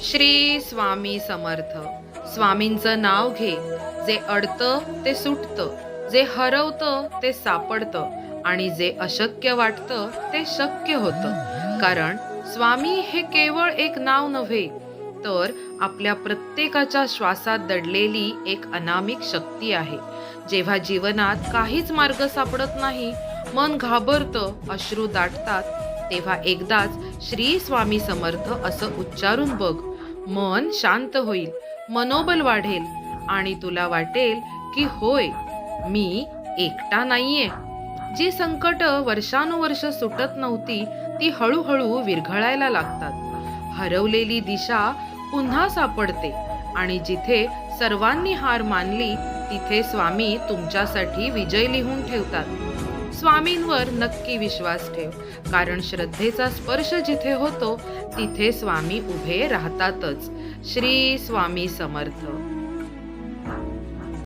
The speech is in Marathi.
श्री स्वामी समर्थ. स्वामींचं नाव घे. जे अडतं ते सुटतं, जे हरवतं ते सापडतं आणि जे अशक्य वाटतं ते शक्य होतं. कारण स्वामी हे केवळ एक नाव नव्हे, तर आपल्या प्रत्येकाच्या श्वासात दडलेली एक अनामिक शक्ती आहे. जेव्हा जीवनात काहीच मार्ग सापडत नाही, मन घाबरतं, अश्रू दाटतात, तेव्हा एकदाच श्री स्वामी समर्थ असं उच्चारून बघ. मन शांत होईल, मनोबल वाढेल आणि तुला वाटेल की होय, मी एकटा नाहीये. जी संकट वर्षानुवर्ष सुटत नव्हती ती हळूहळू विरघळायला लागतात. हरवलेली दिशा पुन्हा सापडते आणि जिथे सर्वांनी हार मानली तिथे स्वामी तुमच्यासाठी विजय लिहून ठेवतात. स्वामींवर नक्की विश्वास ठेव, कारण श्रद्धेचा स्पर्श जिथे होतो तिथे स्वामी उभे राहतातच. श्री स्वामी समर्थ.